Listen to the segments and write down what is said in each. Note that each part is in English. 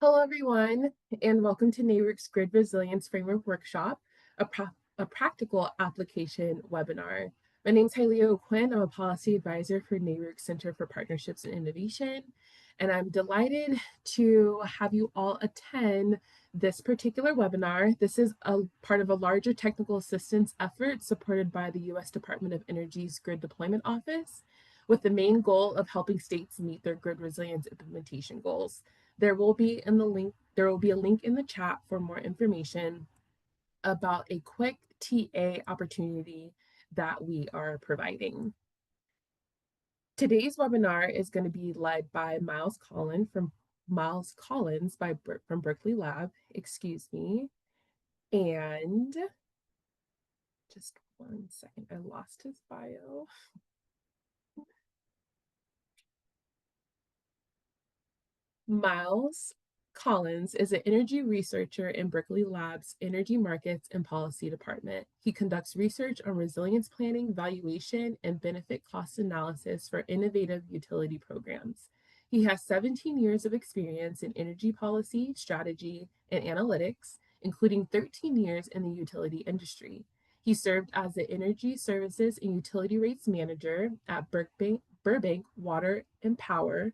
Hello, everyone, and welcome to NARUC's Grid Resilience Framework Workshop, a practical application webinar. My name is Hailea Quinn. I'm a policy advisor for NARUC Center for Partnerships and Innovation, and I'm delighted to have you all attend this particular webinar. This is a part of a larger technical assistance effort supported by the U.S. Department of Energy's Grid Deployment Office, with the main goal of helping states meet their grid resilience implementation goals. There will be a link in the chat for more information about a quick TA opportunity that we are providing. Today's webinar is going to be led by Miles Collins from Berkeley Lab, excuse me. And just one second, I lost his bio. Miles Collins is an energy researcher in Berkeley Lab's Energy Markets and Policy Department. He conducts research on resilience planning, valuation, and benefit cost analysis for innovative utility programs. He has 17 years of experience in energy policy, strategy, and analytics, including 13 years in the utility industry. He served as the Energy Services and Utility Rates Manager at Burbank Water and Power,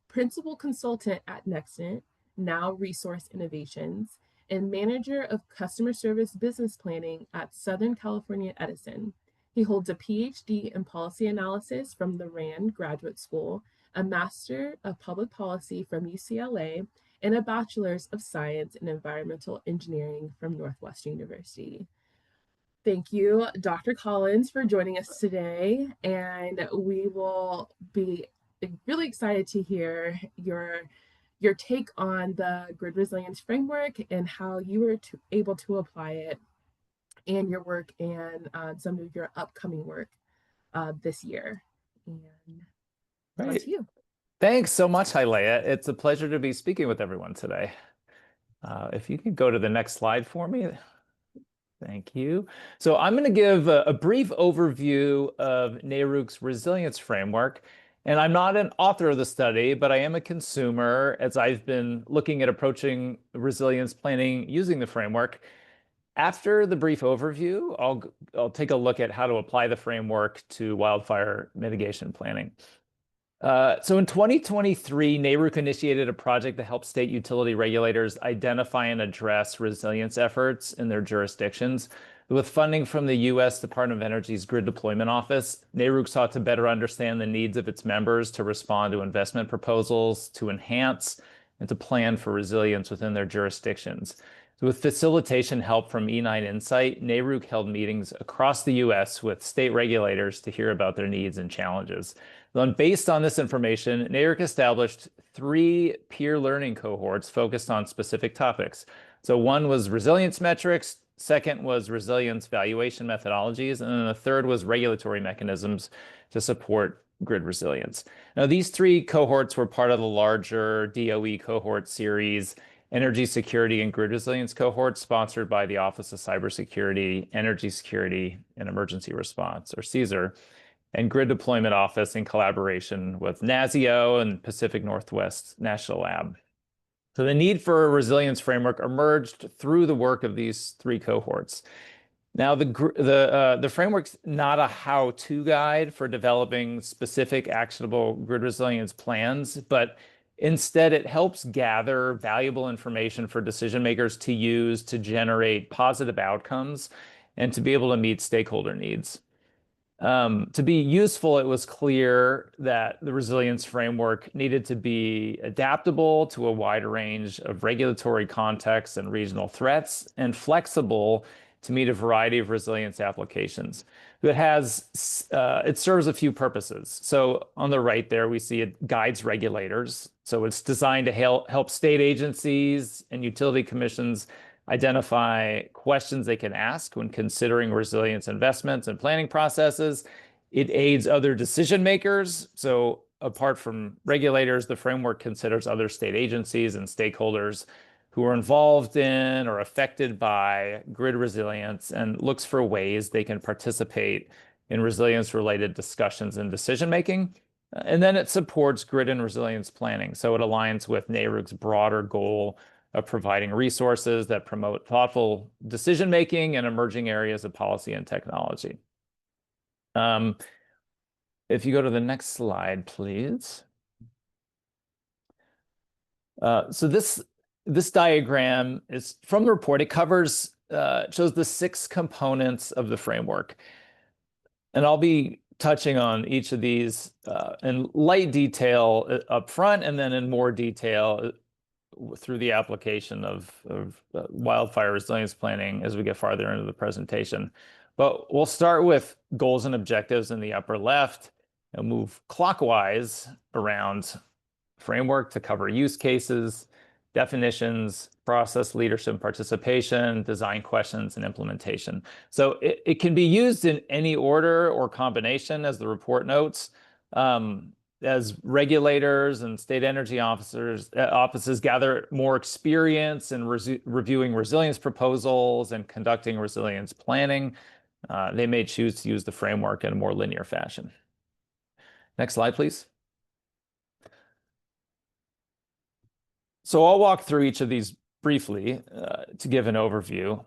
principal consultant at Nexent, now Resource Innovations, and manager of customer service business planning at Southern California Edison. He holds a PhD in policy analysis from the Rand Graduate School, a Master of Public Policy from UCLA, and a Bachelor's of Science in Environmental Engineering from Northwestern University. Thank you, Dr. Collins, for joining us today, and we will be really excited to hear your take on the grid resilience framework and how you were able to apply it and your work and some of your upcoming work this year. And on to you. Thanks so much, Hailea. It's a pleasure to be speaking with everyone today. If you can go to the next slide for me. Thank you. So I'm going to give a brief overview of NARUC's resilience framework. And I'm not an author of the study, but I am a consumer as I've been looking at approaching resilience planning using the framework. After the brief overview, I'll take a look at how to apply the framework to wildfire mitigation planning. So in 2023, NARUC initiated a project to help state utility regulators identify and address resilience efforts in their jurisdictions. With funding from the U.S. Department of Energy's Grid Deployment Office, NARUC sought to better understand the needs of its members to respond to investment proposals, to enhance and to plan for resilience within their jurisdictions. So with facilitation help from E9 Insight, NARUC held meetings across the U.S. with state regulators to hear about their needs and challenges. Then, based on this information, NARUC established 3 peer learning cohorts focused on specific topics. So one was resilience metrics, second was resilience valuation methodologies, and then the third was regulatory mechanisms to support grid resilience. Now, these 3 cohorts were part of the larger DOE cohort series, Energy Security and Grid Resilience cohort, sponsored by the Office of Cybersecurity, Energy Security, and Emergency Response, or CSER, and Grid Deployment Office in collaboration with NASIO and Pacific Northwest National Lab. So the need for a resilience framework emerged through the work of these 3 cohorts. Now, the framework's not a how-to guide for developing specific actionable grid resilience plans, but instead it helps gather valuable information for decision makers to use to generate positive outcomes and to be able to meet stakeholder needs. To be useful, it was clear that the resilience framework needed to be adaptable to a wide range of regulatory contexts and regional threats, and flexible to meet a variety of resilience applications. It serves a few purposes. So on the right there, we see it guides regulators. So it's designed to help state agencies and utility commissions identify questions they can ask when considering resilience investments and planning processes. It aids other decision makers. So apart from regulators, the framework considers other state agencies and stakeholders who are involved in or affected by grid resilience and looks for ways they can participate in resilience-related discussions and decision-making. And then it supports grid and resilience planning. So it aligns with NARUC's broader goal of providing resources that promote thoughtful decision making in emerging areas of policy and technology. Um, if you go to the next slide, please. So this diagram is from the report. It covers shows the 6 components of the framework, and I'll be touching on each of these in light detail up front, and then in more detail through the application of wildfire resilience planning as we get farther into the presentation. But we'll start with goals and objectives in the upper left and move clockwise around framework to cover use cases, definitions, process leadership participation, design questions, and implementation. So it can be used in any order or combination, as the report notes. As regulators and state energy offices gather more experience in reviewing resilience proposals and conducting resilience planning, they may choose to use the framework in a more linear fashion. Next slide, please. So I'll walk through each of these briefly to give an overview.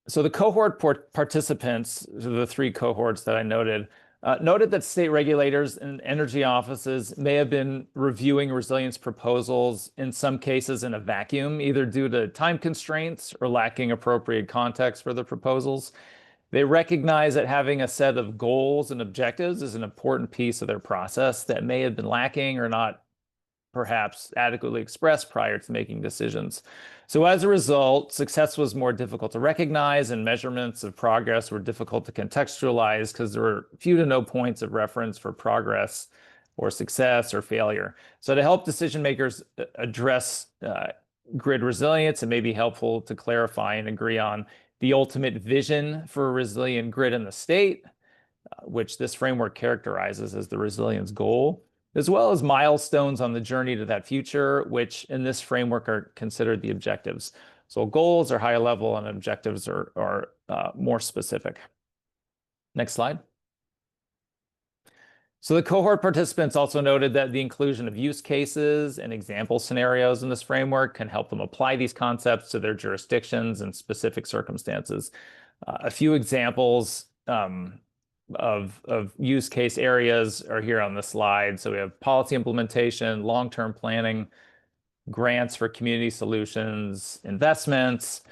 So the cohort participants, the 3 cohorts that I noted, noted that state regulators and energy offices may have been reviewing resilience proposals in some cases in a vacuum, either due to time constraints or lacking appropriate context for the proposals. They recognize that having a set of goals and objectives is an important piece of their process that may have been lacking or not perhaps adequately expressed prior to making decisions. So as a result, success was more difficult to recognize and measurements of progress were difficult to contextualize because there were few to no points of reference for progress or success or failure. So to help decision makers address grid resilience, it may be helpful to clarify and agree on the ultimate vision for a resilient grid in the state, which this framework characterizes as the resilience goal, as well as milestones on the journey to that future, which in this framework are considered the objectives. So goals are high level and objectives are more specific. Next slide. So the cohort participants also noted that the inclusion of use cases and example scenarios in this framework can help them apply these concepts to their jurisdictions and specific circumstances. A few examples of use case areas are here on the slide. So we have policy implementation, long-term planning, grants for community solutions, investments,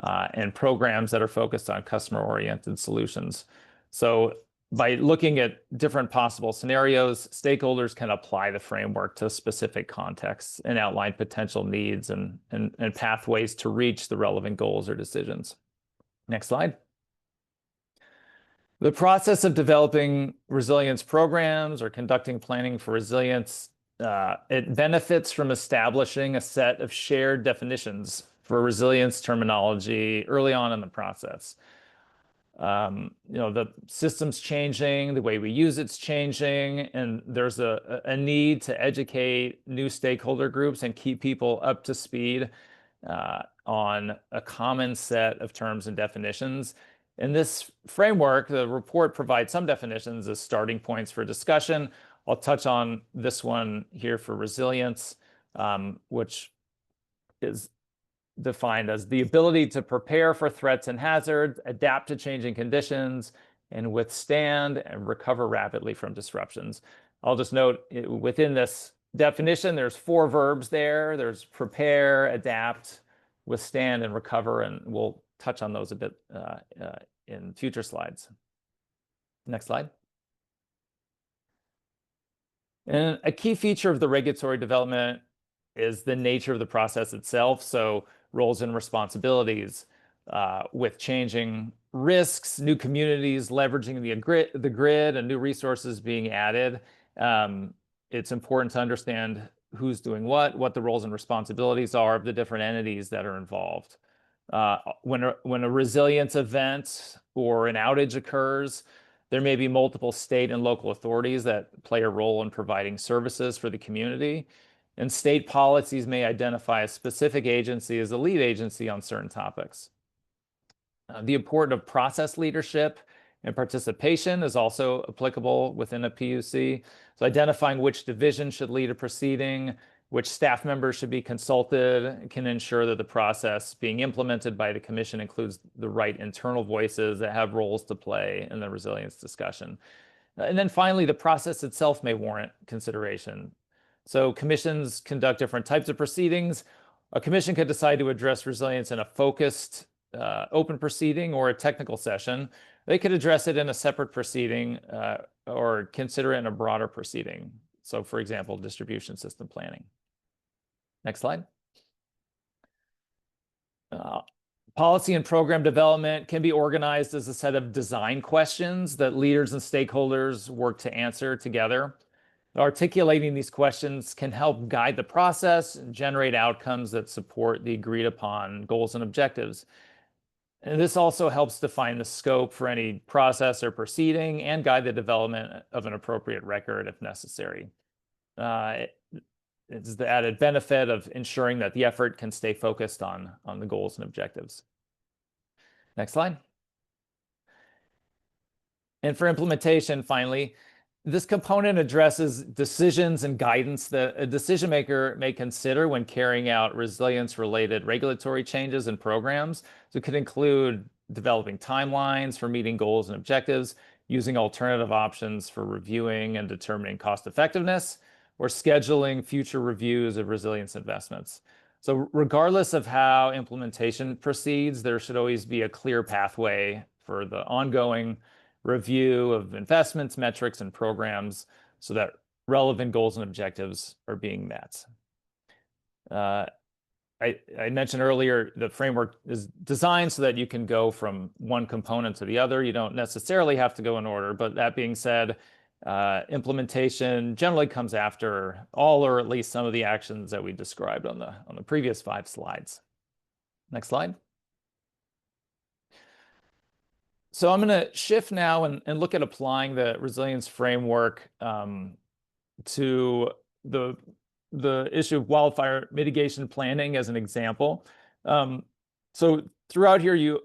and programs that are focused on customer-oriented solutions. So by looking at different possible scenarios, stakeholders can apply the framework to specific contexts and outline potential needs and pathways to reach the relevant goals or decisions. Next slide. The process of developing resilience programs or conducting planning for resilience, it benefits from establishing a set of shared definitions for resilience terminology early on in the process. The system's changing, the way we use it's changing, and there's a need to educate new stakeholder groups and keep people up to speed on a common set of terms and definitions. In this framework, the report provides some definitions as starting points for discussion. I'll touch on this one here for resilience, which is defined as the ability to prepare for threats and hazards, adapt to changing conditions, and withstand and recover rapidly from disruptions. I'll just note within this definition, there's 4 verbs there. There's prepare, adapt, withstand, and recover, and we'll touch on those a bit in future slides. Next slide. And a key feature of the regulatory development is the nature of the process itself. So roles and responsibilities with changing risks, new communities leveraging the grid and new resources being added. It's important to understand who's doing what the roles and responsibilities are of the different entities that are involved. When a resilience event or an outage occurs, there may be multiple state and local authorities that play a role in providing services for the community. And state policies may identify a specific agency as the lead agency on certain topics. The importance of process leadership And participation is also applicable within a PUC. So identifying which division should lead a proceeding, which staff members should be consulted, can ensure that the process being implemented by the commission includes the right internal voices that have roles to play in the resilience discussion. And then finally, the process itself may warrant consideration. So commissions conduct different types of proceedings. A commission could decide to address resilience in a focused open proceeding or a technical session. They could address it in a separate proceeding or consider it in a broader proceeding. So for example, distribution system planning. Next slide. Policy and program development can be organized as a set of design questions that leaders and stakeholders work to answer together. Articulating these questions can help guide the process and generate outcomes that support the agreed upon goals and objectives. And this also helps define the scope for any process or proceeding and guide the development of an appropriate record if necessary. It's the added benefit of ensuring that the effort can stay focused on the goals and objectives. Next slide. And for implementation, finally, this component addresses decisions and guidance that a decision maker may consider when carrying out resilience-related regulatory changes and programs. So it could include developing timelines for meeting goals and objectives, using alternative options for reviewing and determining cost effectiveness, or scheduling future reviews of resilience investments. So regardless of how implementation proceeds, there should always be a clear pathway for the ongoing review of investments, metrics, and programs so that relevant goals and objectives are being met. I mentioned earlier the framework is designed so that you can go from one component to the other. You don't necessarily have to go in order, but that being said, implementation generally comes after all or at least some of the actions that we described on the previous 5 slides. Next slide. So I'm going to shift now and look at applying the resilience framework to the issue of wildfire mitigation planning as an example. So throughout here,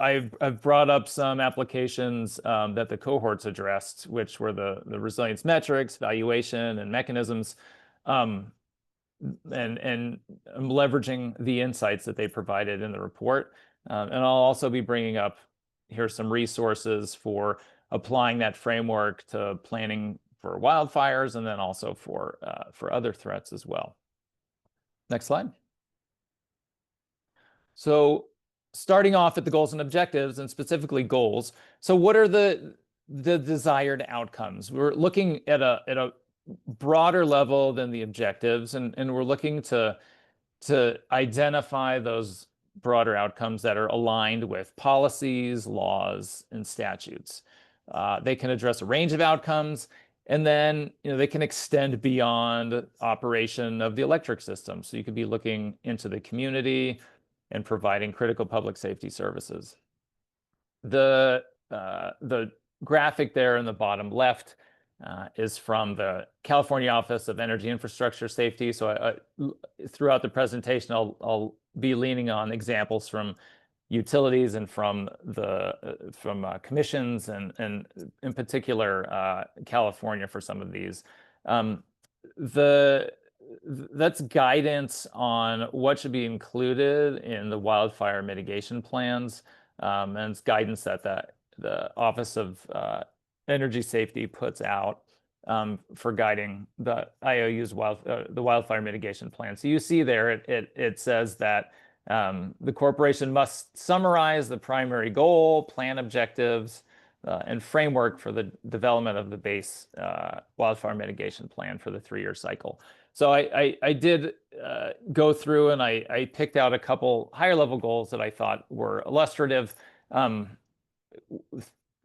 I've brought up some applications that the cohorts addressed, which were the resilience metrics, valuation, and mechanisms. And I'm leveraging the insights that they provided in the report. And I'll also be bringing up here's some resources for applying that framework to planning for wildfires and then also for other threats as well. Next slide. So starting off at the goals and objectives, and specifically goals. So what are the desired outcomes? We're looking at a broader level than the objectives, and we're looking to identify those broader outcomes that are aligned with policies, laws, and statutes. They can address a range of outcomes, and then they can extend beyond operation of the electric system. So you could be looking into the community and providing critical public safety services. The graphic there in the bottom left is from the California Office of Energy Infrastructure Safety. So throughout the presentation, I'll be leaning on examples from utilities and from commissions and in particular California for some of these. That's guidance on what should be included in the wildfire mitigation plans, and it's guidance that the Office of Energy Safety puts out for guiding the IOU's the wildfire mitigation plan. So you see there, it says that the corporation must summarize the primary goal, plan objectives, and framework for the development of the base wildfire mitigation plan for the 3-year cycle. So I did go through and I picked out a couple higher level goals that I thought were illustrative.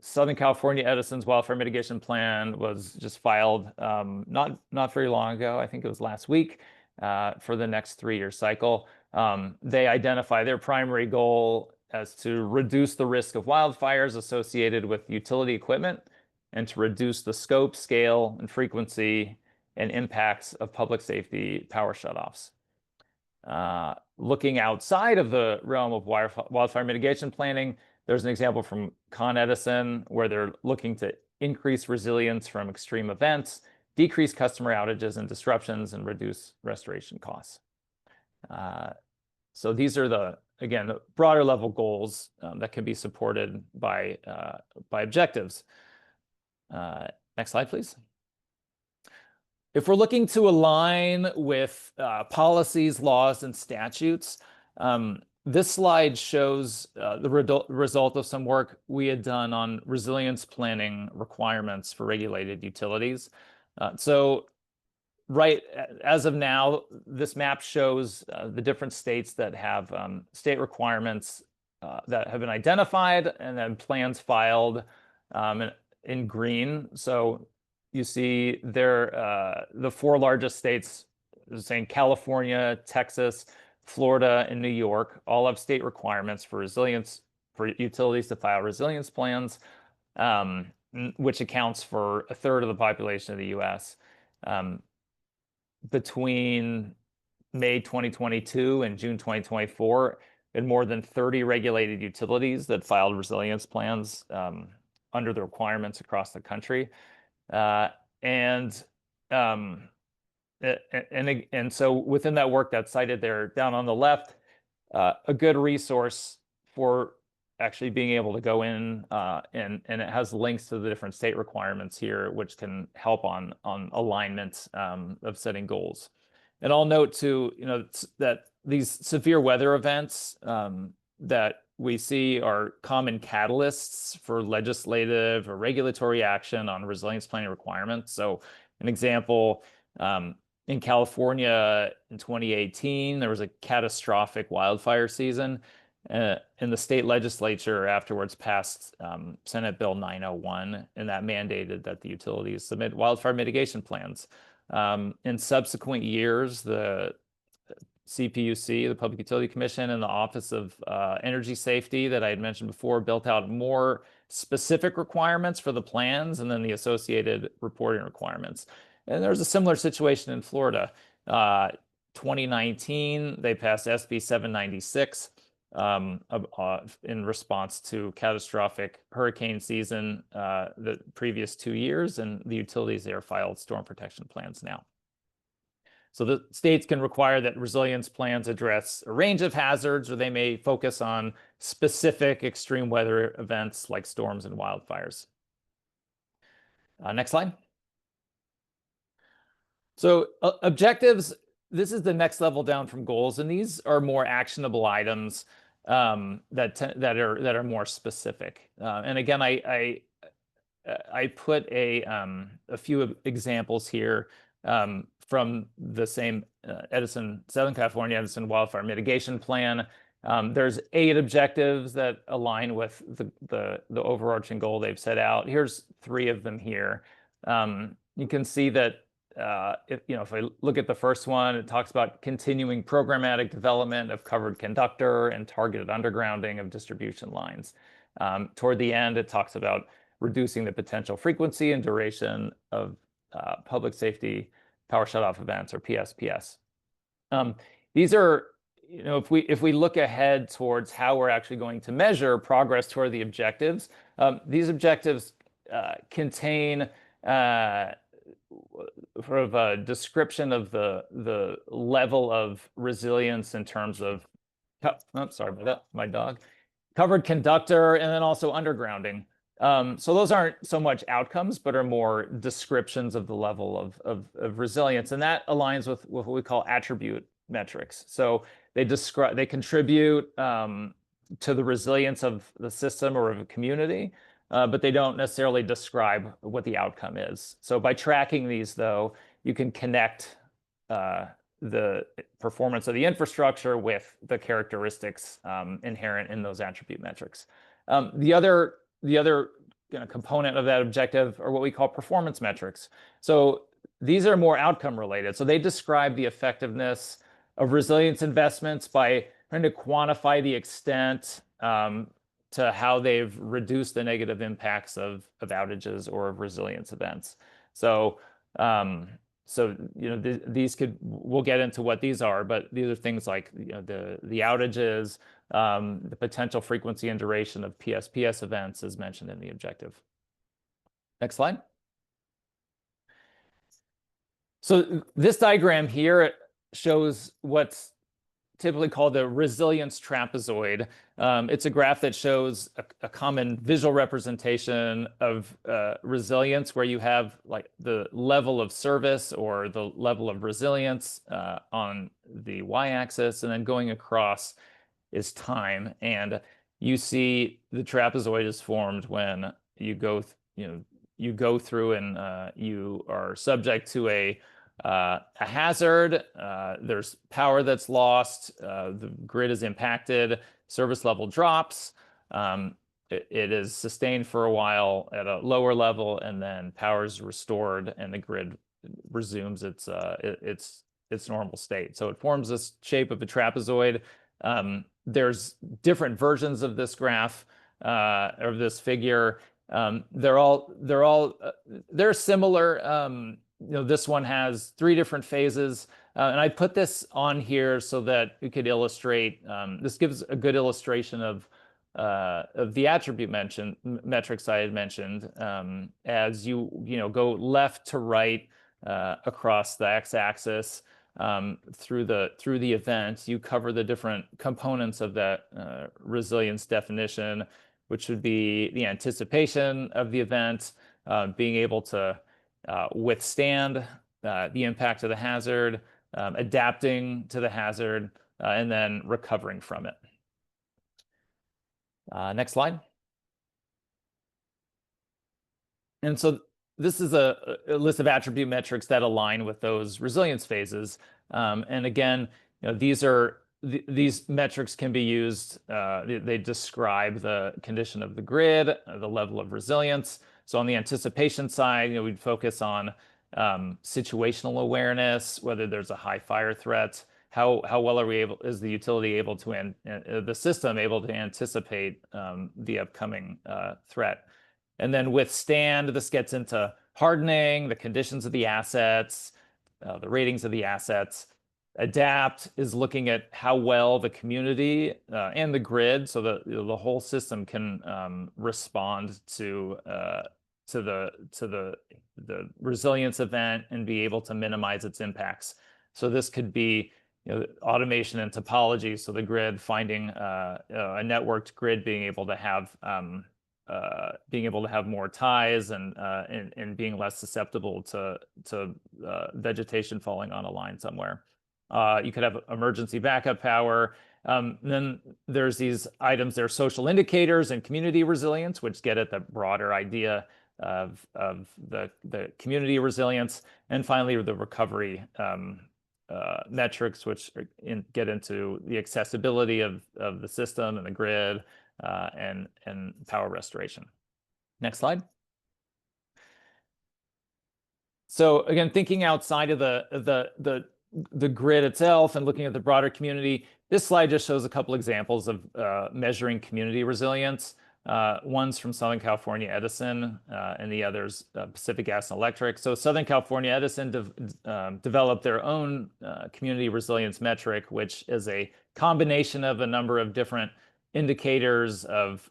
Southern California Edison's wildfire mitigation plan was just filed not very long ago. I think it was last week for the next 3-year cycle. They identify their primary goal as to reduce the risk of wildfires associated with utility equipment and to reduce the scope, scale, and frequency and impacts of public safety power shutoffs. Looking outside of the realm of wildfire mitigation planning, There's an example from Con Edison where they're looking to increase resilience from extreme events, decrease customer outages and disruptions, and reduce restoration costs. So these are again, the broader level goals that can be supported by objectives. Next slide, please. If we're looking to align with policies, laws, and statutes, this slide shows the result of some work we had done on resilience planning requirements for regulated utilities. So right as of now, this map shows the different states that have state requirements that have been identified and then plans filed in green. So you see there the 4 largest states, saying California, Texas, Florida, and New York, all have state requirements for resilience, for utilities to file resilience plans, which accounts for 1/3 of the population of the US. Between May 2022 and June 2024, and more than 30 regulated utilities that filed resilience plans under the requirements across the country. And so within that work that's cited there down on the left, a good resource for actually being able to go in and it has links to the different state requirements here, which can help on alignment of setting goals. And I'll note too, that these severe weather events that we see are common catalysts for legislative or regulatory action on resilience planning requirements. So an example, in California in 2018, there was a catastrophic wildfire season, and the state legislature afterwards passed Senate Bill 901, and that mandated that the utilities submit wildfire mitigation plans. In subsequent years, the CPUC, the Public Utility Commission, and the Office of Energy Safety that I had mentioned before built out more specific requirements for the plans and then the associated reporting requirements. And there's a similar situation in Florida. 2019, they passed SB 796 in response to catastrophic hurricane season the previous 2 years, and the utilities there filed storm protection plans now. So the states can require that resilience plans address a range of hazards, or they may focus on specific extreme weather events like storms and wildfires. Next slide. So objectives, this is the next level down from goals, and these are more actionable items that are more specific. And again, I put a few examples here from the same Southern California Edison Wildfire Mitigation Plan. There's 8 objectives that align with the overarching goal they've set out. Here's 3 of them here. You can see that if I look at the first one, it talks about continuing programmatic development of covered conductor and targeted undergrounding of distribution lines. Toward the end, it talks about reducing the potential frequency and duration of public safety power shutoff events, or PSPS. These are, if we look ahead towards how we're actually going to measure progress toward the objectives, these objectives contain sort of a description of the level of resilience in terms of, sorry about that, my dog, covered conductor, and then also undergrounding. So those aren't so much outcomes, but are more descriptions of the level of resilience, and that aligns with what we call attribute metrics. So they contribute to the resilience of the system or of a community, but they don't necessarily describe what the outcome is. So by tracking these, though, you can connect the performance of the infrastructure with the characteristics inherent in those attribute metrics. The other component of that objective are what we call performance metrics. So these are more outcome related. So they describe the effectiveness of resilience investments by trying to quantify the extent to how they've reduced the negative impacts of outages or of resilience events. So these we'll get into what these are, but these are things like the outages, The potential frequency and duration of PSPS events is mentioned in the objective. Next slide. So this diagram here shows what's typically called the resilience trapezoid. It's a graph that shows a common visual representation of resilience, where you have like the level of service or the level of resilience on the y-axis, and then going across is time. And you see the trapezoid is formed when you go through and you are subject to a hazard. There's power that's lost. The grid is impacted. Service level drops. It is sustained for a while at a lower level, and then power is restored, and the grid resumes its normal state. So it forms this shape of a trapezoid. There's different versions of this graph, of this figure. They're similar. This one has 3 different phases, and I put this on here so that we could illustrate. This gives a good illustration of the attribute metrics I had mentioned. As you go left to right across the x-axis through the event, you cover the different components of that resilience definition, which would be the anticipation of the event, being able to withstand the impact of the hazard, adapting to the hazard, and then recovering from it. Next slide. And so this is a list of attribute metrics that align with those resilience phases. And again, these metrics can be used. They describe the condition of the grid, the level of resilience. So on the anticipation side, we'd focus on situational awareness, whether there's a high fire threat, how well is the utility able to, the system able to anticipate the upcoming threat. And then withstand, this gets into hardening, the conditions of the assets, the ratings of the assets. Adapt is looking at how well the community and the grid, so the whole system can respond to the resilience event and be able to minimize its impacts. So this could be automation and topology, so the grid finding a networked grid being able to have more ties and being less susceptible to vegetation falling on a line somewhere. You could have emergency backup power. Then there's these items, there are social indicators and community resilience, which get at the broader idea of the community resilience. And finally, the recovery metrics, which get into the accessibility of the system and the grid, and power restoration. Next slide. So again, thinking outside of the grid itself and looking at the broader community, this slide just shows a couple examples of measuring community resilience. One's from Southern California Edison, and the other's Pacific Gas and Electric. So Southern California Edison developed their own community resilience metric, which is a combination of a number of different indicators of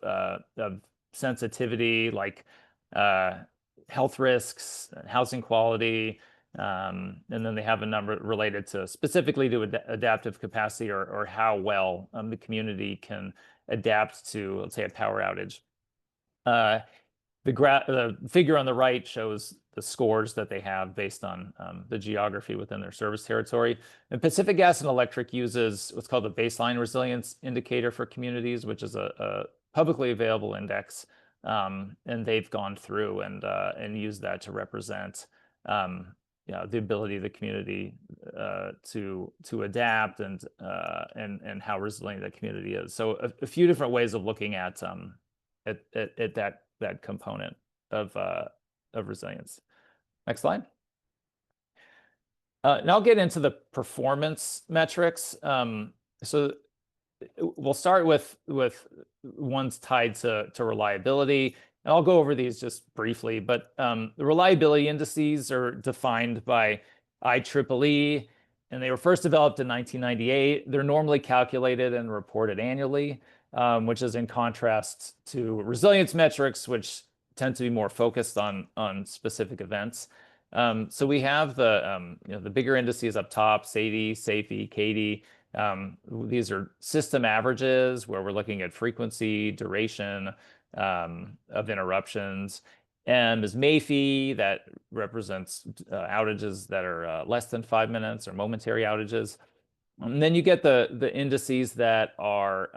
sensitivity, like health risks, housing quality, and then they have a number related to specifically to adaptive capacity, or how well the community can adapt to, let's say, a power outage. The figure on the right shows the scores that they have based on the geography within their service territory. And Pacific Gas and Electric uses what's called the baseline resilience indicator for communities, which is a publicly available index. And they've gone through and used that to represent the ability of the community to adapt and how resilient the community is. So a few different ways of looking at that component of resilience. Next slide. Now I'll get into the performance metrics. So we'll start with ones tied to reliability. And I'll go over these just briefly, but the reliability indices are defined by IEEE, and they were first developed in 1998. They're normally calculated and reported annually, which is in contrast to resilience metrics, which tend to be more focused on specific events. So we have the bigger indices up top: SAIDI, SAFE, CAIDI. These are system averages where we're looking at frequency, duration of interruptions. M is MAFE, that represents outages that are less than 5 minutes or momentary outages. And then you get the indices that are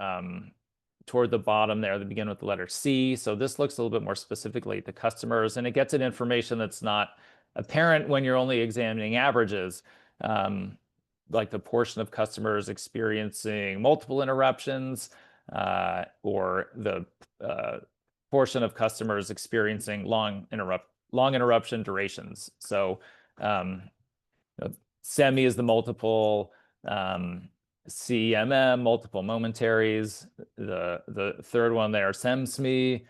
toward the bottom there. They begin with the letter C. So this looks a little bit more specifically at the customers, and it gets at information that's not apparent when you're only examining averages, like the portion of customers experiencing multiple interruptions, or the portion of customers experiencing long interruption durations. So semi is the multiple, CMM, multiple momentaries. The third one there, SEMSME,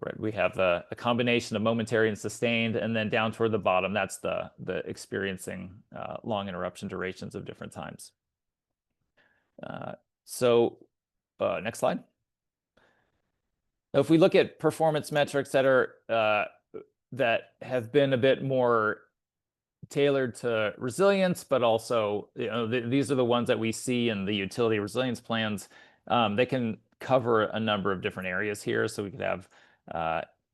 right? We have a combination of momentary and sustained, and then down toward the bottom, that's the experiencing long interruption durations of different times. Next slide. If we look at performance metrics that have been a bit more tailored to resilience, but also, these are the ones that we see in the utility resilience plans. They can cover a number of different areas here. So we could have,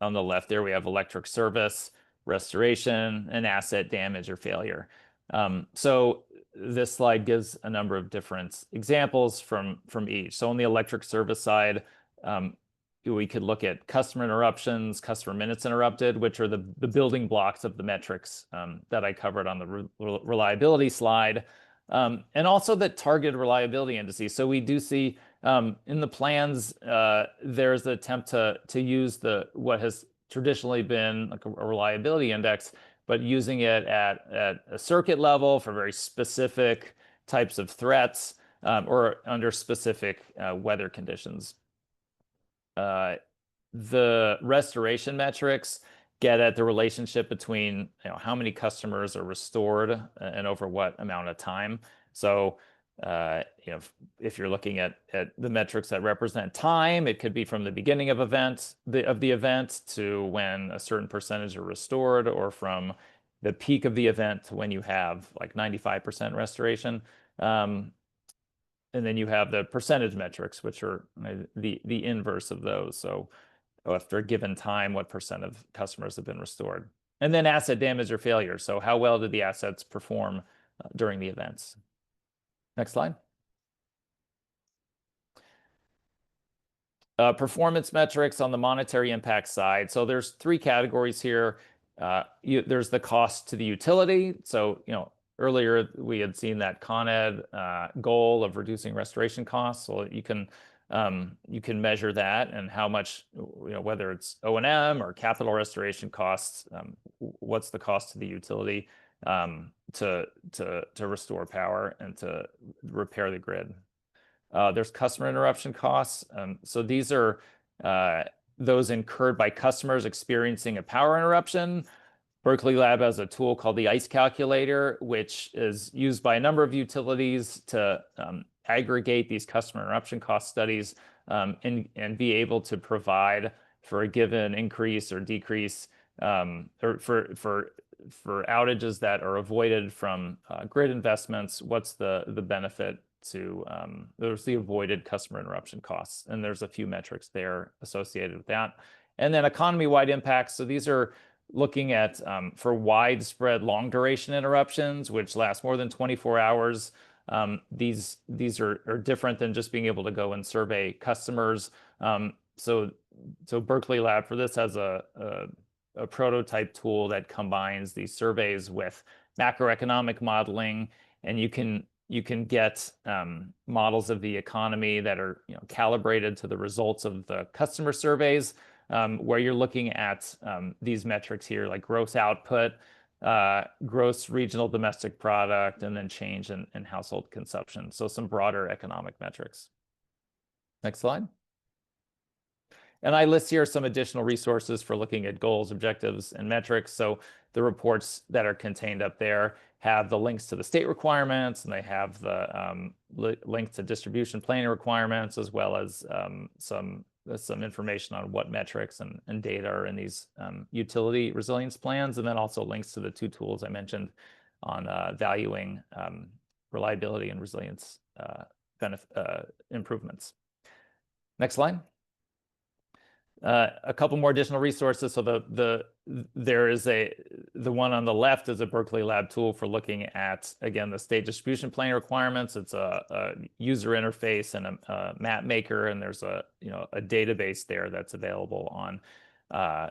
on the left there, we have electric service, restoration, and asset damage or failure. So this slide gives a number of different examples from each. So on the electric service side, we could look at customer interruptions, customer minutes interrupted, which are the building blocks of the metrics that I covered on the reliability slide, and also the target reliability indices. So we do see in the plans, there's an attempt to use what has traditionally been like a reliability index, but using it at a circuit level for very specific types of threats, or under specific weather conditions. The restoration metrics get at the relationship between how many customers are restored and over what amount of time. So if you're looking at the metrics that represent time, it could be from the beginning of the event to when a certain percentage are restored, or from the peak of the event to when you have like 95% restoration. And then you have the percentage metrics, which are the inverse of those. So after a given time, what percent of customers have been restored? And then asset damage or failure. So how well did the assets perform during the events? Next slide. Performance metrics on the monetary impact side. So there's three categories here. There's the cost to the utility. So, earlier we had seen that Con Ed goal of reducing restoration costs. So you can measure that, and how much, whether it's O&M or capital restoration costs, what's the cost to the utility to restore power and to repair the grid. There's customer interruption costs. So these are those incurred by customers experiencing a power interruption. Berkeley Lab has a tool called the ICE calculator, which is used by a number of utilities to aggregate these customer interruption cost studies, and be able to provide for a given increase or decrease, or for outages that are avoided from grid investments, what's the benefit to there's the avoided customer interruption costs, and there's a few metrics there associated with that. And then economy-wide impacts. So these are looking at for widespread long duration interruptions, which last more than 24 hours. These are different than just being able to go and survey customers. So Berkeley Lab for this has a prototype tool that combines these surveys with macroeconomic modeling, and you can get models of the economy that are calibrated to the results of the customer surveys, where you're looking at these metrics here, like gross output, gross regional domestic product, and then change in household consumption. So some broader economic metrics. Next slide. And I list here some additional resources for looking at goals, objectives, and metrics. So the reports that are contained up there. have the links to the state requirements, and they have the link to distribution planning requirements, as well as some information on what metrics and data are in these utility resilience plans, and then also links to the two tools I mentioned on valuing reliability and resilience improvements. Next slide. A couple more additional resources. So the one on the left is a Berkeley Lab tool for looking at, again, the state distribution planning requirements. It's a user interface and a map maker, and there's a database there that's available on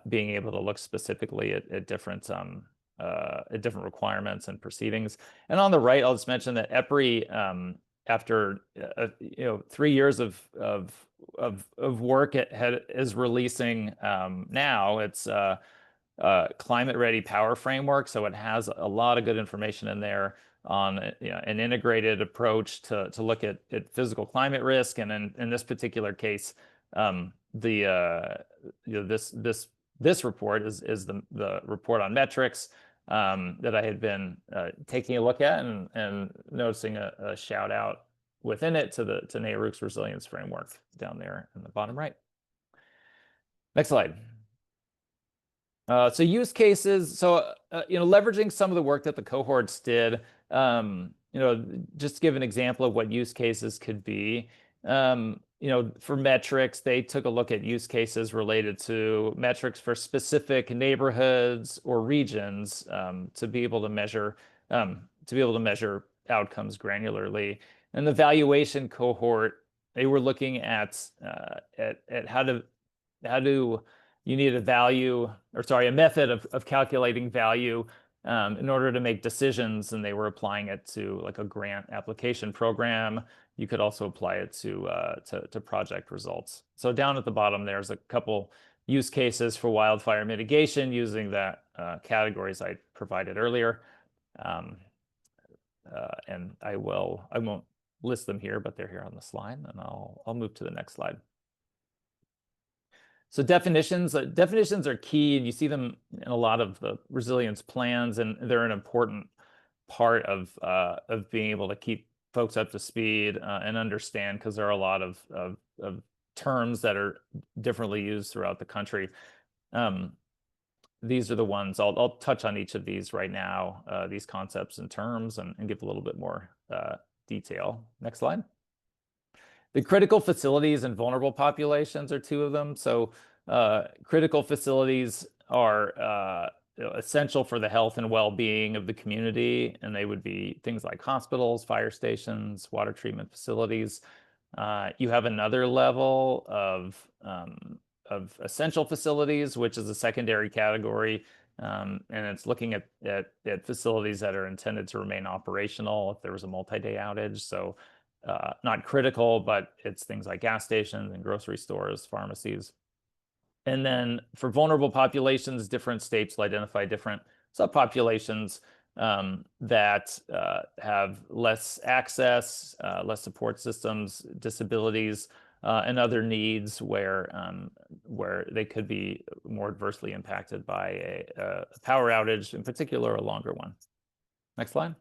being able to look specifically at different requirements and proceedings. And on the right, I'll just mention that EPRI, after 3 years of work, is releasing now its climate ready power framework. So it has a lot of good information in there on an integrated approach to look at physical climate risk. And in this particular case, this report is the report on metrics that I had been taking a look at and noticing a shout out within it to NARUC's resilience framework down there in the bottom right. Next slide. So use cases. So leveraging some of the work that the cohorts did. Just to give an example of what use cases could be. For metrics, they took a look at use cases related to metrics for specific neighborhoods or regions to be able to measure outcomes granularly. And the valuation cohort, they were looking at how do you need a method of calculating value in order to make decisions, and they were applying it to like a grant application program. You could also apply it to project results. So down at the bottom, there's a couple use cases for wildfire mitigation using that categories I provided earlier. And I won't list them here, but they're here on the slide, and I'll move to the next slide. So definitions are key, and you see them in a lot of the resilience plans, and they're an important part of being able to keep folks up to speed and understand, because there are a lot of terms that are differently used throughout the country. These are the ones I'll touch on each of these right now, these concepts and terms, and give a little bit more detail. Next slide. The critical facilities and vulnerable populations are two of them. So critical facilities are essential for the health and well-being of the community, and they would be things like hospitals, fire stations, water treatment facilities. You have another level of essential facilities, which is a secondary category, and it's looking at facilities that are intended to remain operational if there was a multi-day outage. So not critical, but it's things like gas stations and grocery stores, pharmacies. And then for vulnerable populations, different states will identify different subpopulations that have less access, less support systems, disabilities, and other needs where they could be more adversely impacted by a power outage, in particular a longer one. Next slide.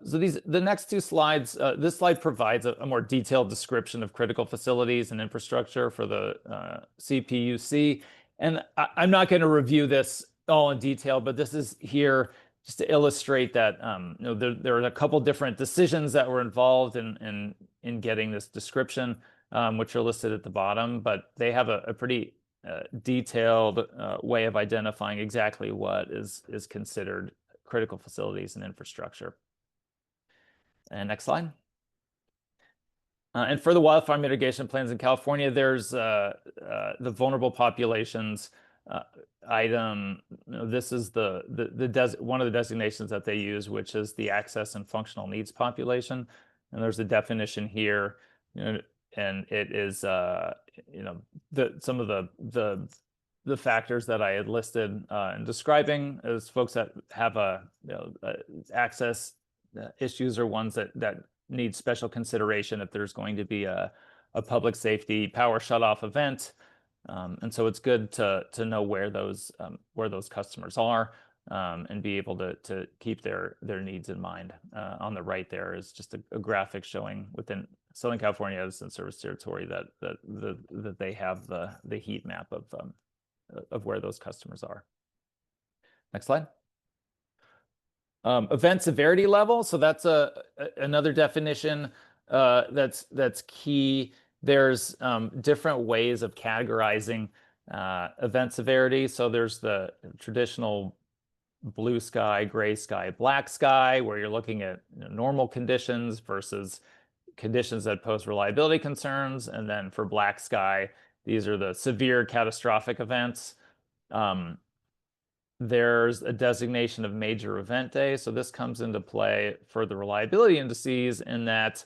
So the next two slides, this slide provides a more detailed description of critical facilities and infrastructure for the CPUC. And I'm not going to review this all in detail, but this is here just to illustrate that there are a couple different decisions that were involved in getting this description, which are listed at the bottom, but they have a pretty detailed way of identifying exactly what is considered critical facilities and infrastructure. And next slide. And for the wildfire mitigation plans in California, there's the vulnerable populations item. This is one of the designations that they use, which is the access and functional needs population. And there's a definition here, and it is some of the factors that I had listed in describing as folks that have access issues are ones that need special consideration if there's going to be a public safety power shutoff event. And so it's good to know where those customers are. and be able to keep their needs in mind. On the right there is just a graphic showing within Southern California Edison Service Territory that they have the heat map of where those customers are. Next slide. Event severity level. So that's another definition that's key. There's different ways of categorizing event severity. So there's the traditional blue sky, gray sky, black sky, where you're looking at normal conditions versus conditions that pose reliability concerns. And then for black sky, these are the severe catastrophic events. There's a designation of major event day. So this comes into play for the reliability indices in that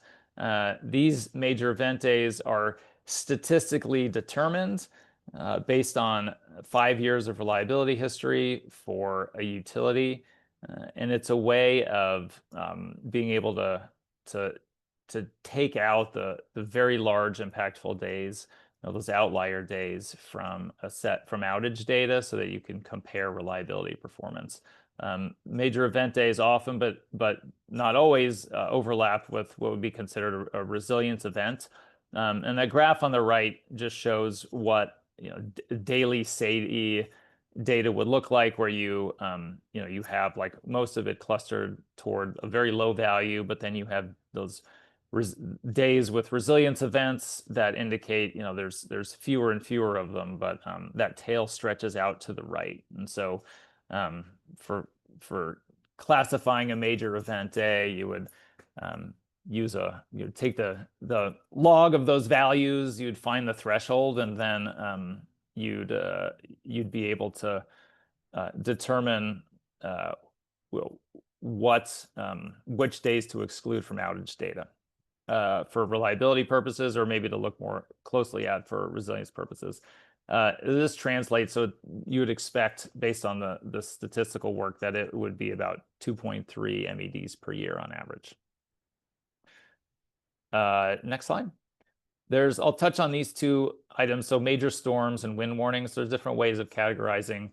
these major event days are statistically determined based on 5 years of reliability history for a utility. And it's a way of being able to take out the very large impactful days, those outlier days from outage data so that you can compare reliability performance. Major event days often, but not always, overlap with what would be considered a resilience event. And that graph on the right just shows what daily SAIDI data would look like, where you have like most of it clustered toward a very low value, but then you have those days with resilience events that indicate there's fewer and fewer of them, but that tail stretches out to the right. And so for classifying a major event day, you would take the log of those values, you'd find the threshold, and then you'd be able to determine which days to exclude from outage data for reliability purposes, or maybe to look more closely at for resilience purposes. This translates, so you would expect, based on the statistical work, that it would be about 2.3 MEDs per year on average. Next slide. I'll touch on these two items. So major storms and wind warnings. There's different ways of categorizing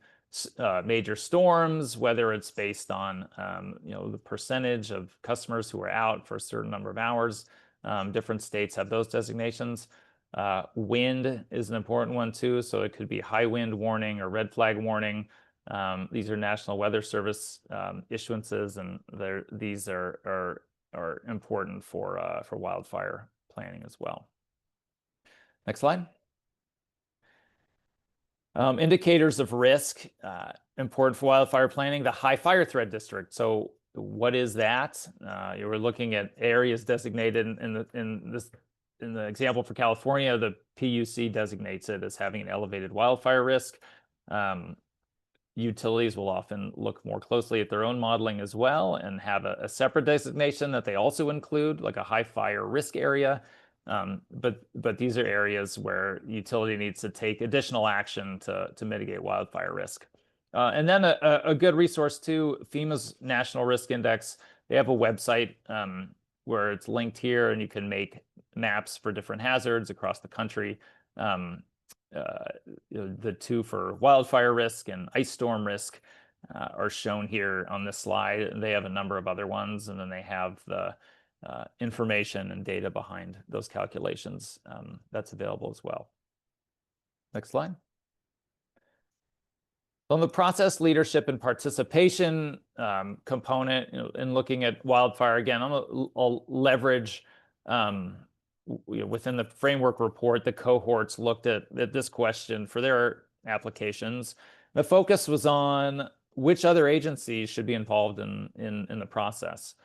major storms, whether it's based on the percentage of customers who are out for a certain number of hours. Different states have those designations. Wind is an important one too. So it could be high wind warning or red flag warning. These are National Weather Service issuances, and these are important for wildfire planning as well. Next slide. Indicators of risk, important for wildfire planning, the high fire threat district. So what is that? You were looking at areas designated in the example for California. The PUC designates it as having an elevated wildfire risk. Utilities will often look more closely at their own modeling as well and have a separate designation that they also include, like a high fire risk area. But these are areas where utility needs to take additional action to mitigate wildfire risk. And then a good resource too, FEMA's National Risk Index. They have a website where it's linked here, and you can make maps for different hazards across the country. The two for wildfire risk and ice storm risk are shown here on this slide. They have a number of other ones, and then they have the information and data behind those calculations that's available as well. Next slide. On the process, leadership, and participation component, in looking at wildfire, again, I'll leverage within the framework report, the cohorts looked at this question for their applications. The focus was on which other agencies should be involved in the process.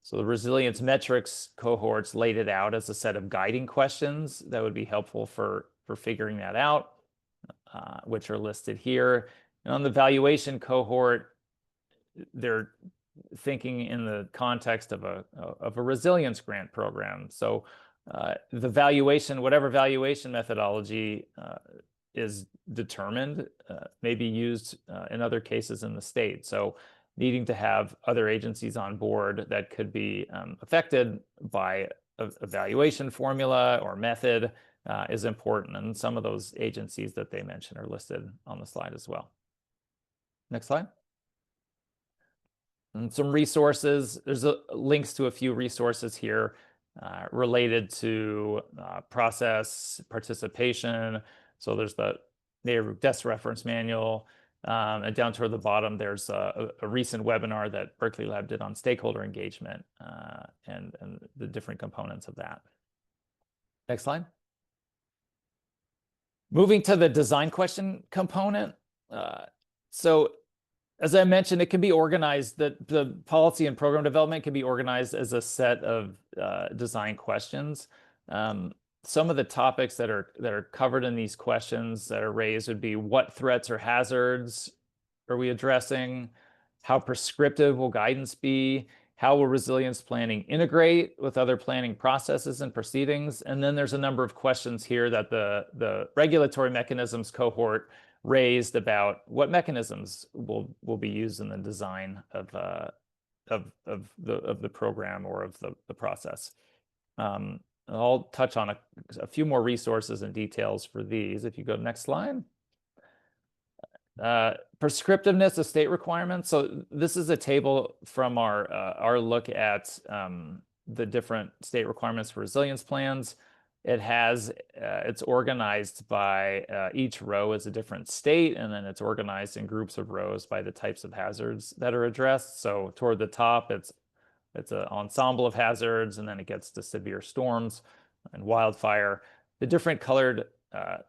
So the resilience metrics cohorts laid it out as a set of guiding questions that would be helpful for figuring that out, which are listed here. And on the valuation cohort, they're thinking in the context of a resilience grant program. So the valuation, whatever valuation methodology is determined, may be used in other cases in the state. So needing to have other agencies on board that could be affected by a valuation formula or method is important. And some of those agencies that they mentioned are listed on the slide as well. Next slide. And some resources. There's links to a few resources here related to process participation. So there's the NARUC desk reference manual. And down toward the bottom, there's a recent webinar that Berkeley Lab did on stakeholder engagement and the different components of that. Next slide. Moving to the design question component. So as I mentioned, it can be organized, the policy and program development can be organized as a set of design questions. Some of the topics that are covered in these questions that are raised would be: what threats or hazards are we addressing? How prescriptive will guidance be? How will resilience planning integrate with other planning processes and proceedings? And then there's a number of questions here that the regulatory mechanisms cohort raised about what mechanisms will be used in the design of the program or of the process. I'll touch on a few more resources and details for these. If you go to the next slide. Prescriptiveness of state requirements. So this is a table from our look at the different state requirements for resilience plans. It's organized by each row is a different state, and then it's organized in groups of rows by the types of hazards that are addressed. So toward the top, it's an ensemble of hazards, and then it gets to severe storms and wildfire. The different colored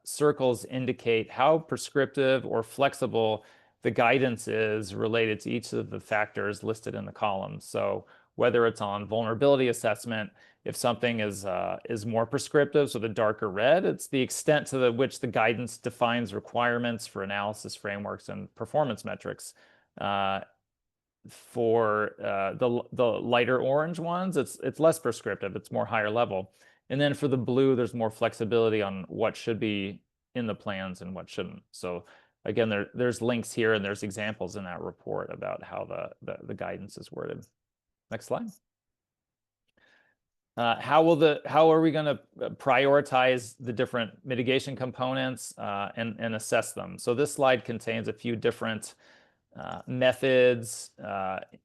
circles indicate how prescriptive or flexible the guidance is related to each of the factors listed in the columns. So whether it's on vulnerability assessment, if something is more prescriptive, so the darker red, it's the extent to which the guidance defines requirements for analysis frameworks and performance metrics. For the lighter orange ones, it's less prescriptive, it's more higher level. And then for the blue, there's more flexibility on what should be in the plans and what shouldn't. So again, there's links here and there's examples in that report about how the guidance is worded. Next slide. How are we going to prioritize the different mitigation components and assess them? So this slide contains a few different methods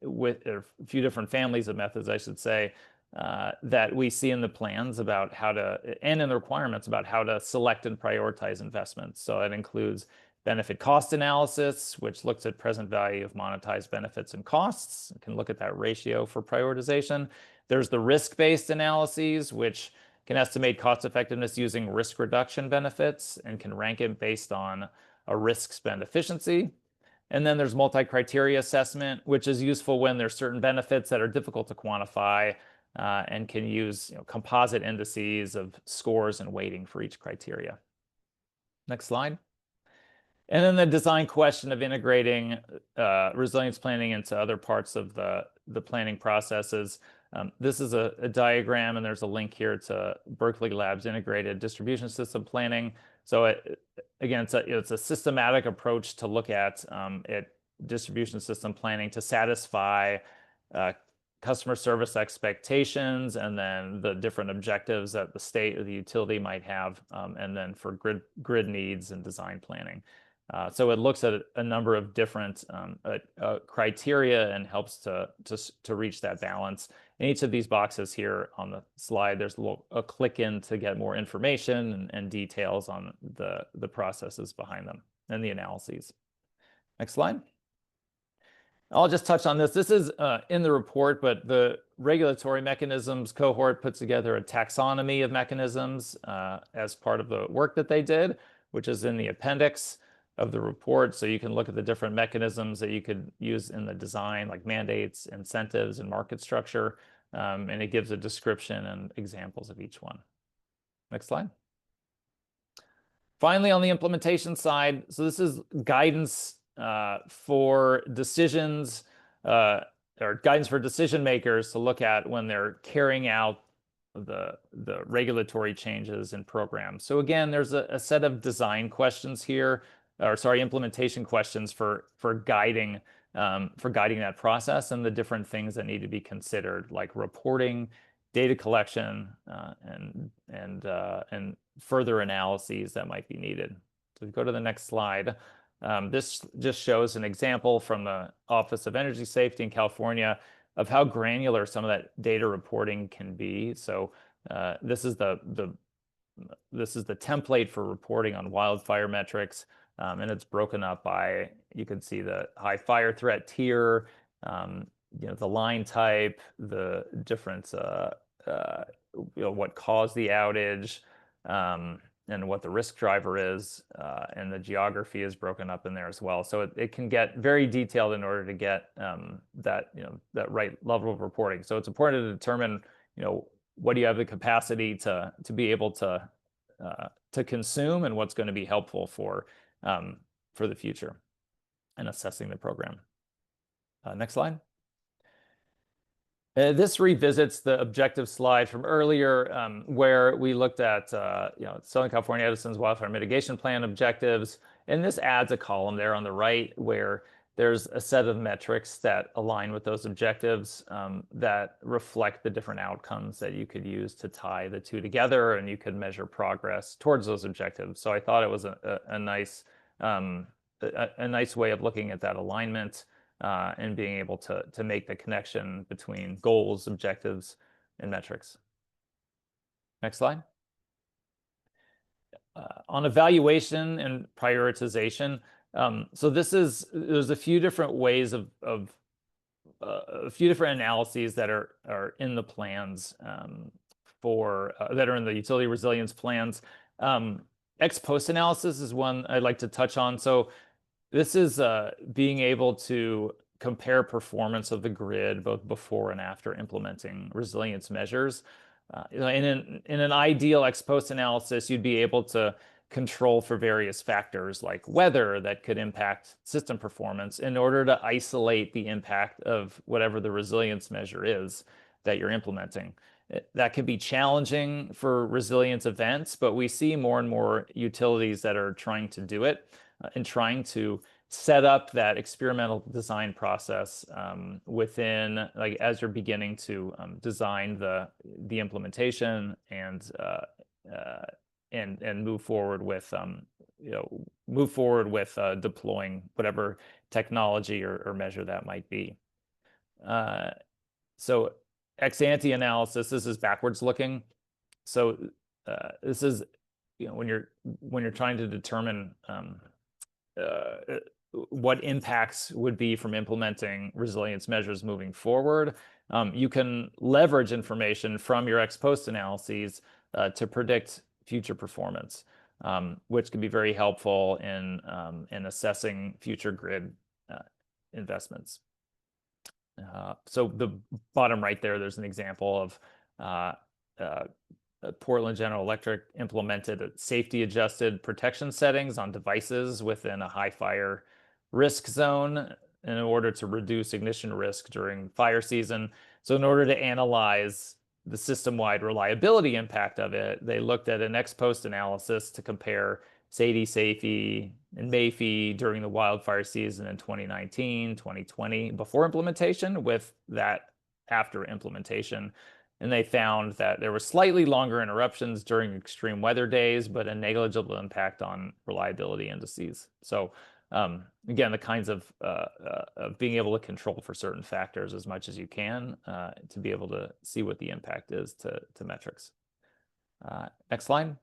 with a few different families of methods, I should say, that we see in the plans about how to, and in the requirements about how to select and prioritize investments. So it includes benefit cost analysis, which looks at present value of monetized benefits and costs. You can look at that ratio for prioritization. There's the risk-based analyses, which can estimate cost effectiveness using risk reduction benefits and can rank it based on a risk spend efficiency. And then there's multi-criteria assessment, which is useful when there's certain benefits that are difficult to quantify and can use composite indices of scores and weighting for each criteria. Next slide. And then the design question of integrating resilience planning into other parts of the planning processes. This is a diagram, and there's a link here to Berkeley Lab's integrated distribution system planning. So again, it's a systematic approach to look at distribution system planning to satisfy customer service expectations, and then the different objectives that the state or the utility might have, and then for grid needs and design planning. So it looks at a number of different criteria and helps to reach that balance. In each of these boxes here on the slide, there's a click in to get more information and details on the processes behind them and the analyses. Next slide. I'll just touch on this. This is in the report, but the regulatory mechanisms cohort put together a taxonomy of mechanisms as part of the work that they did, which is in the appendix of the report. So you can look at the different mechanisms that you could use in the design, like mandates, incentives, and market structure. And it gives a description and examples of each one. Next slide. Finally, on the implementation side, so this is guidance for decisions or guidance for decision makers to look at when they're carrying out the regulatory changes in programs. So again, there's a set of design questions here, or sorry, implementation questions for guiding that process and the different things that need to be considered, like reporting, data collection, and further analyses that might be needed. So if you go to the next slide, This just shows an example from the Office of Energy Safety in California of how granular some of that data reporting can be. So this is the template for reporting on wildfire metrics, and it's broken up by, you can see the high fire threat tier, the line type, the different, what caused the outage, and what the risk driver is, and the geography is broken up in there as well. So it can get very detailed in order to get that right level of reporting. So it's important to determine, what do you have the capacity to be able to consume, and what's going to be helpful for the future and assessing the program. Next slide. This revisits the objective slide from earlier, where we looked at Southern California Edison's wildfire mitigation plan objectives, and this adds a column there on the right where there's a set of metrics that align with those objectives, that reflect the different outcomes that you could use to tie the two together, and you could measure progress towards those objectives. So I thought it was a nice way of looking at that alignment, and being able to make the connection between goals, objectives, and metrics. Next slide. On evaluation and prioritization, so there's a few different ways of a few different analyses that are in the plans, that are in the utility resilience plans. Ex post analysis is one I'd like to touch on. So this is being able to compare performance of the grid both before and after implementing resilience measures. In an ideal ex post analysis, you'd be able to control for various factors like weather that could impact system performance in order to isolate the impact of whatever the resilience measure is that you're implementing. That can be challenging for resilience events, but we see more and more utilities that are trying to do it, and trying to set up that experimental design process within, like, as you're beginning to design the implementation and move forward with deploying whatever technology or measure that might be. So ex ante analysis, this is backwards looking. So this is when you're trying to determine what impacts would be from implementing resilience measures moving forward. You can leverage information from your ex post analyses to predict future performance, which can be very helpful in assessing future grid investments. So the bottom right there's an example of Portland General Electric implemented safety adjusted protection settings on devices within a high fire risk zone in order to reduce ignition risk during fire season. So in order to analyze the system-wide reliability impact of it, they looked at an ex post analysis to compare SAIDI, and MAFI during the wildfire season in 2019, 2020 before implementation with that after implementation. And they found that there were slightly longer interruptions during extreme weather days, but a negligible impact on reliability indices. So again, the kinds of being able to control for certain factors as much as you can to be able to see what the impact is to metrics. Next slide.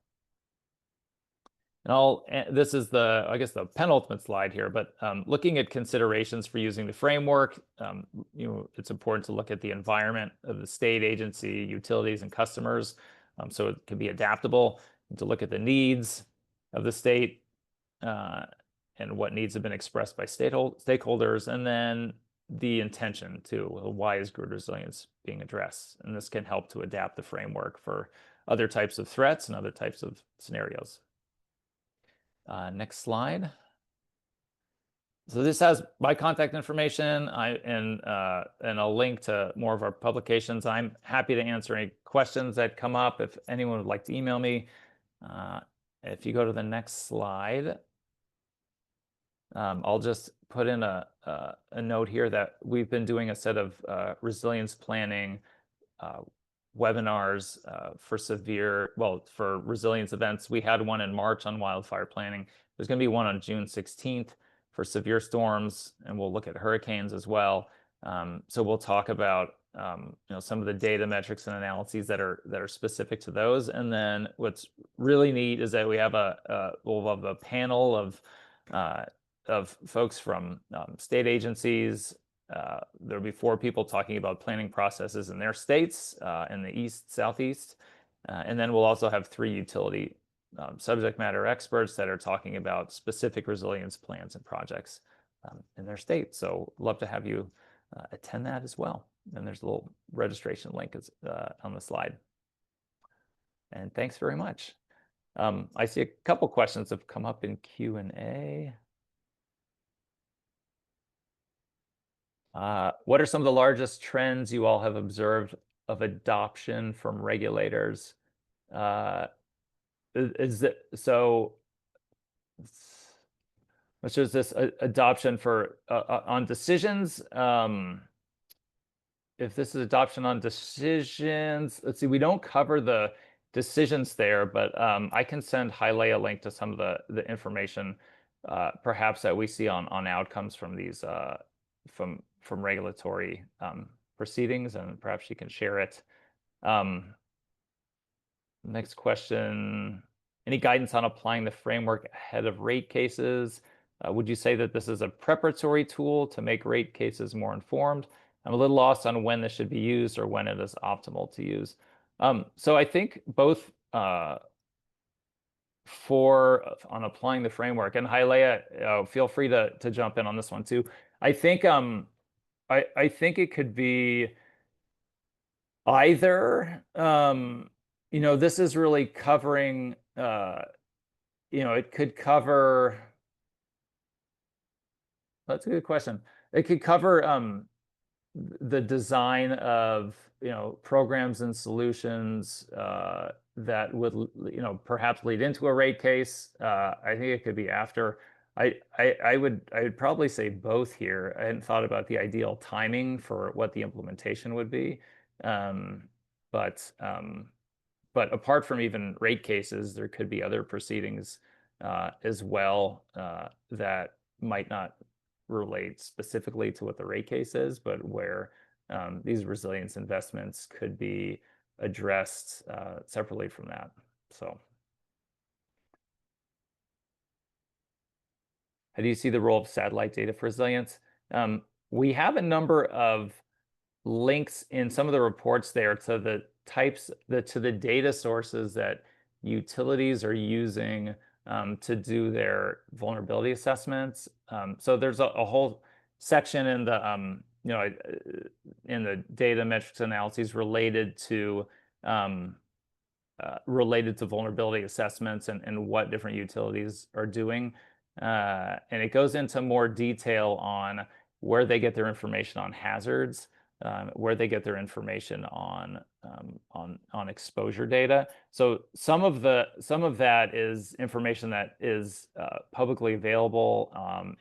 And this is I guess the penultimate slide here, but looking at considerations for using the framework, it's important to look at the environment of the state agency, utilities, and customers, so it can be adaptable, and to look at the needs of the state and what needs have been expressed by stakeholders, and then the intention too. Why is grid resilience being addressed? And this can help to adapt the framework for other types of threats and other types of scenarios. Next slide. So this has my contact information and a link to more of our publications. I'm happy to answer any questions that come up if anyone would like to email me. If you go to the next slide, I'll just put in a note here that we've been doing a set of resilience planning webinars for resilience events. We had one in March on wildfire planning. There's going to be one on June 16th. for severe storms, and we'll look at hurricanes as well. So we'll talk about some of the data metrics and analyses that are specific to those. And then what's really neat is that we'll have a panel of folks from state agencies. There'll be 4 people talking about planning processes in their states in the East, Southeast. And then we'll also have 3 utility subject matter experts that are talking about specific resilience plans and projects in their state. So love to have you attend that as well. And there's a little registration link on the slide. And thanks very much. I see a couple questions have come up in Q&A. What are some of the largest trends you all have observed of adoption from regulators? Which is this adoption for on decisions? If this is adoption on decisions, let's see, we don't cover the decisions there, but I can send Haile a link to some of the information perhaps that we see on outcomes from these from regulatory proceedings, and perhaps you can share it. Next question, any guidance on applying the framework ahead of rate cases? Would you say that this is a preparatory tool to make rate cases more informed? I'm a little lost on when this should be used or when it is optimal to use. So I think both on applying the framework, and Haile, feel free to jump in on this one too. I think I think it could be either this is really covering it could cover, that's a good question. It could cover the design of programs and solutions that would perhaps lead into a rate case. I think it could be after. I would probably say both here. I hadn't thought about the ideal timing for what the implementation would be, but apart from even rate cases, there could be other proceedings as well that might not relate specifically to what the rate case is, but where these resilience investments could be addressed separately from that. So how do you see the role of satellite data for resilience? We have a number of links in some of the reports there to the data sources that utilities are using to do their vulnerability assessments. So there's a whole section in the in the data metrics analyses related to vulnerability assessments and what different utilities are doing, and it goes into more detail on where they get their information on hazards, where they get their information on exposure data. So some of that is information that is publicly available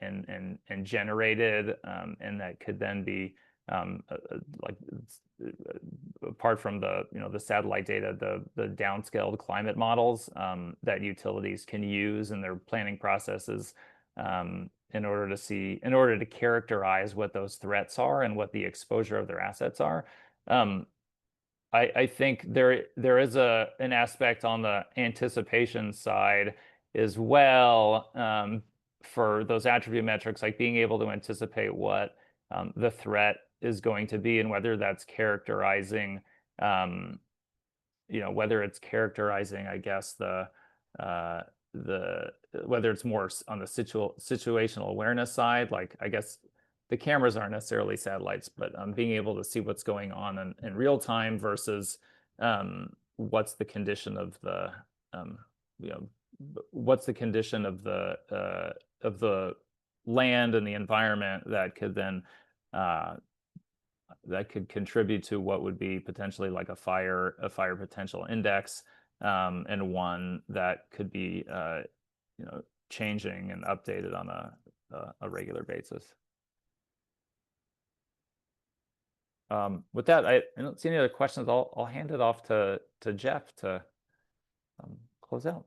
and generated, and that could then be like, apart from the satellite data, the downscaled climate models that utilities can use in their planning processes in order to characterize what those threats are and what the exposure of their assets are. I think there is an aspect on the anticipation side as well, for those attribute metrics, like being able to anticipate what the threat is going to be, and whether that's characterizing, whether it's characterizing, I guess, whether it's more on the situational awareness side, like, I guess the cameras aren't necessarily satellites, but being able to see what's going on in real time versus what's the condition of the land and the environment that could then that could contribute to what would be potentially like a fire potential index, and one that could be changing and updated on a regular basis. With that, I don't see any other questions. I'll hand it off to Jeff to close out.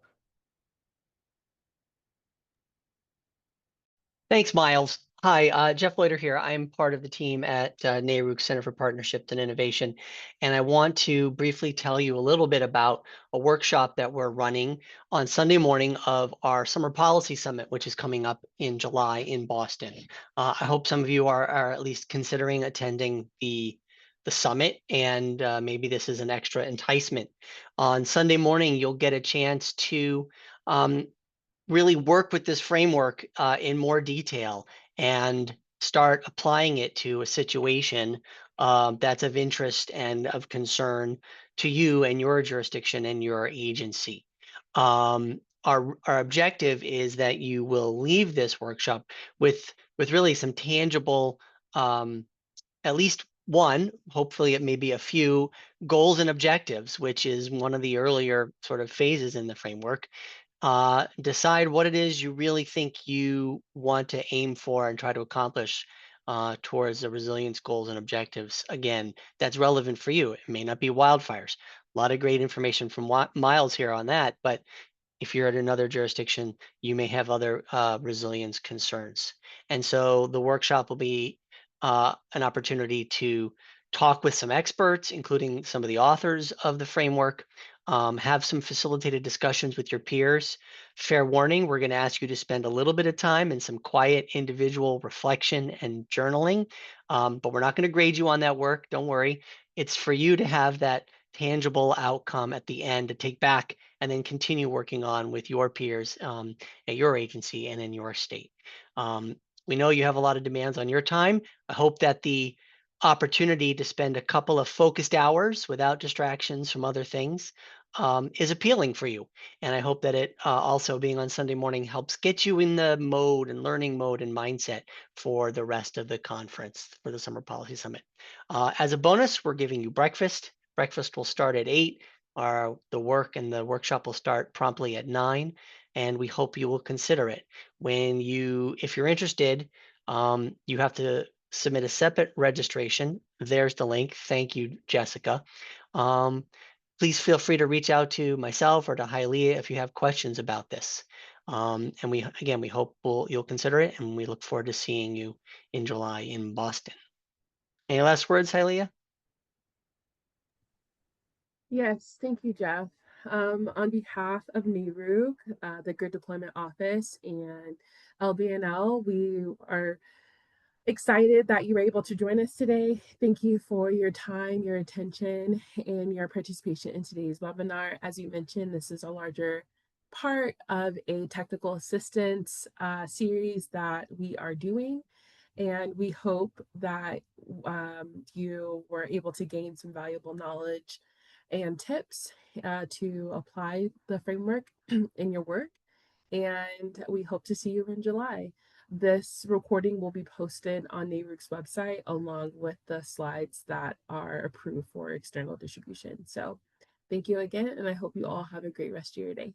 Thanks, Miles. Hi, Jeff Loiter here. I'm part of the team at NARUC Center for Partnerships and Innovation, and I want to briefly tell you a little bit about a workshop that we're running on Sunday morning of our Summer Policy Summit, which is coming up in July in Boston. I hope some of you are at least considering attending the summit, and maybe this is an extra enticement. On Sunday morning, you'll get a chance to um, really work with this framework in more detail and start applying it to a situation that's of interest and of concern to you and your jurisdiction and your agency. Our objective is that you will leave this workshop with really some tangible, at least one, hopefully it may be a few goals and objectives, which is one of the earlier sort of phases in the framework. Decide what it is you really think you want to aim for and try to accomplish towards the resilience goals and objectives. Again, that's relevant for you. It may not be wildfires. A lot of great information from Miles here on that, but if you're at another jurisdiction, you may have other resilience concerns. And so the workshop will be an opportunity to talk with some experts, including some of the authors of the framework, have some facilitated discussions with your peers. Fair warning, we're going to ask you to spend a little bit of time in some quiet individual reflection and journaling, but we're not going to grade you on that work. Don't worry. It's for you to have that tangible outcome at the end to take back and then continue working on with your peers at your agency and in your state. We know you have a lot of demands on your time. I hope that the opportunity to spend a couple of focused hours without distractions from other things is appealing for you. And I hope that it also being on Sunday morning helps get you in the mode and learning mode and mindset for the rest of the conference for the Summer Policy Summit. As a bonus, we're giving you breakfast. Breakfast will start at 8. The work and the workshop will start promptly at 9, and we hope you will consider it. If you're interested, you have to submit a separate registration. There's the link. Thank you, Jessica. Please feel free to reach out to myself or to Hialeah if you have questions about this. And we hope you'll consider it, and we look forward to seeing you in July in Boston. Any last words, Hialeah? Yes, thank you, Jeff. On behalf of NARUC, the Grid Deployment Office, and LBNL, we are excited that you were able to join us today. Thank you for your time, your attention, and your participation in today's webinar. As you mentioned, this is a larger part of a technical assistance series that we are doing. And we hope that you were able to gain some valuable knowledge and tips to apply the framework in your work. And we hope to see you in July. This recording will be posted on NARUC's website along with the slides that are approved for external distribution. So thank you again, and I hope you all have a great rest of your day.